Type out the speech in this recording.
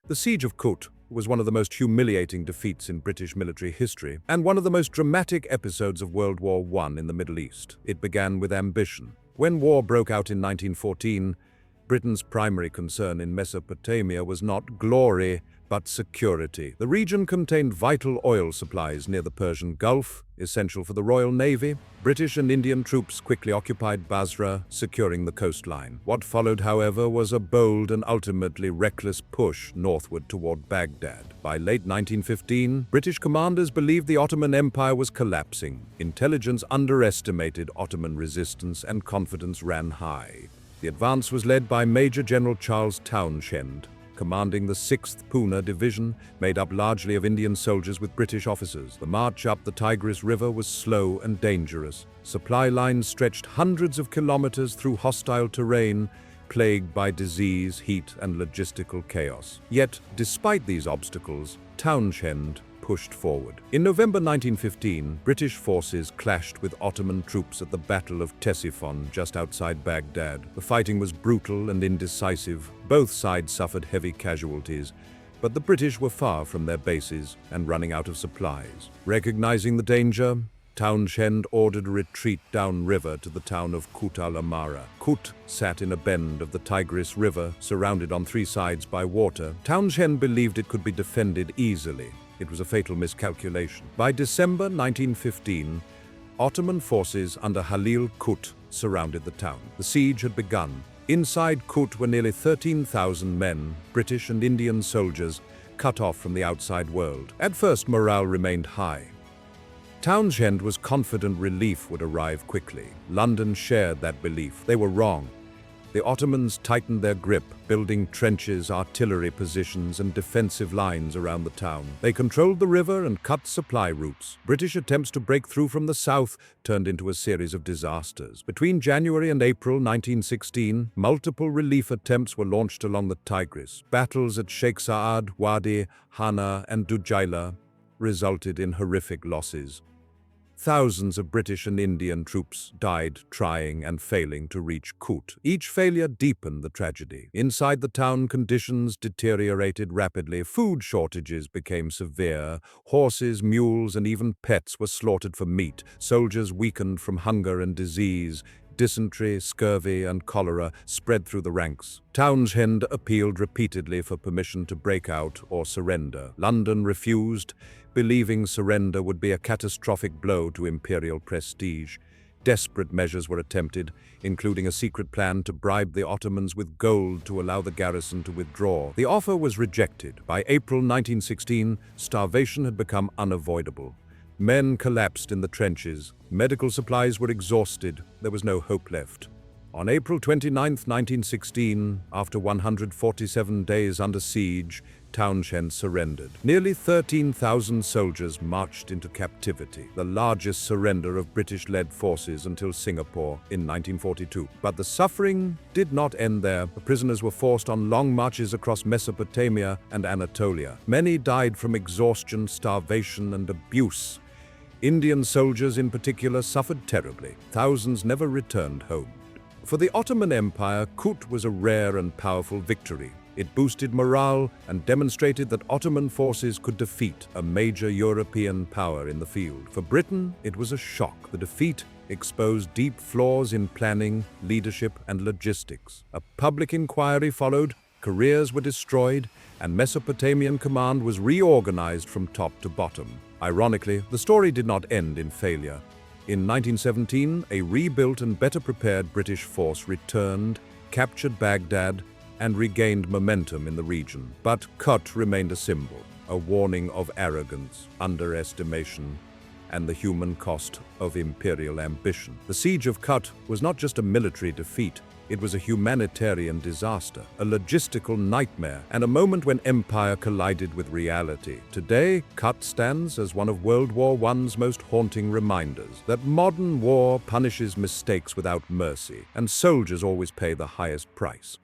The Siege of Kut was one of the most humiliating defeats in British military history and one of the most dramatic episodes of World War I in the Middle East. It began with ambition. When war broke out in 1914, Britain's primary concern in Mesopotamia was not glory, but security. The region contained vital oil supplies near the Persian Gulf, essential for the Royal Navy. British and Indian troops quickly occupied Basra, securing the coastline. What followed, however, was a bold and ultimately reckless push northward toward Baghdad. By late 1915, British commanders believed the Ottoman Empire was collapsing. Intelligence underestimated Ottoman resistance and confidence ran high. The advance was led by Major General Charles Townshend, commanding the 6th Poona Division, made up largely of Indian soldiers with British officers. The march up the Tigris River was slow and dangerous. Supply lines stretched hundreds of kilometers through hostile terrain, plagued by disease, heat, and logistical chaos. Yet, despite these obstacles, Townshend pushed forward. In November 1915, British forces clashed with Ottoman troops at the Battle of Ctesiphon just outside Baghdad. The fighting was brutal and indecisive. Both sides suffered heavy casualties, but the British were far from their bases and running out of supplies. Recognizing the danger, Townshend ordered a retreat downriver to the town of Kut-al-Amara. Kut sat in a bend of the Tigris River, surrounded on 3 sides by water. Townshend believed it could be defended easily. It was a fatal miscalculation. By December 1915, Ottoman forces under Halil Kut surrounded the town. The siege had begun. Inside Kut were nearly 13,000 men, British and Indian soldiers, cut off from the outside world. At first, morale remained high. Townshend was confident relief would arrive quickly. London shared that belief. They were wrong. The Ottomans tightened their grip, building trenches, artillery positions, and defensive lines around the town. They controlled the river and cut supply routes. British attempts to break through from the south turned into a series of disasters. Between January and April 1916, multiple relief attempts were launched along the Tigris. Battles at Sheikh Saad, Wadi, Hana, and Dujaila resulted in horrific losses. Thousands of British and Indian troops died trying and failing to reach Kut. Each failure deepened the tragedy. Inside the town, conditions deteriorated rapidly. Food shortages became severe. Horses, mules, and even pets were slaughtered for meat. Soldiers weakened from hunger and disease. Dysentery, scurvy, and cholera spread through the ranks. Townshend appealed repeatedly for permission to break out or surrender. London refused, believing surrender would be a catastrophic blow to imperial prestige. Desperate measures were attempted, including a secret plan to bribe the Ottomans with gold to allow the garrison to withdraw. The offer was rejected. By April 1916, starvation had become unavoidable. Men collapsed in the trenches. Medical supplies were exhausted. There was no hope left. On April 29, 1916, after 147 days under siege, Townshend surrendered. Nearly 13,000 soldiers marched into captivity, the largest surrender of British-led forces until Singapore in 1942. But the suffering did not end there. The prisoners were forced on long marches across Mesopotamia and Anatolia. Many died from exhaustion, starvation, and abuse. Indian soldiers in particular suffered terribly. Thousands never returned home. For the Ottoman Empire, Kut was a rare and powerful victory. It boosted morale and demonstrated that Ottoman forces could defeat a major European power in the field. For Britain, it was a shock. The defeat exposed deep flaws in planning, leadership, and logistics. A public inquiry followed, careers were destroyed, and Mesopotamian command was reorganized from top to bottom. Ironically, the story did not end in failure. In 1917, a rebuilt and better prepared British force returned, captured Baghdad, and regained momentum in the region. But Kut remained a symbol, a warning of arrogance, underestimation, and the human cost of imperial ambition. The Siege of Kut was not just a military defeat, it was a humanitarian disaster, a logistical nightmare, and a moment when empire collided with reality. Today, Kut stands as one of World War I's most haunting reminders that modern war punishes mistakes without mercy, and soldiers always pay the highest price.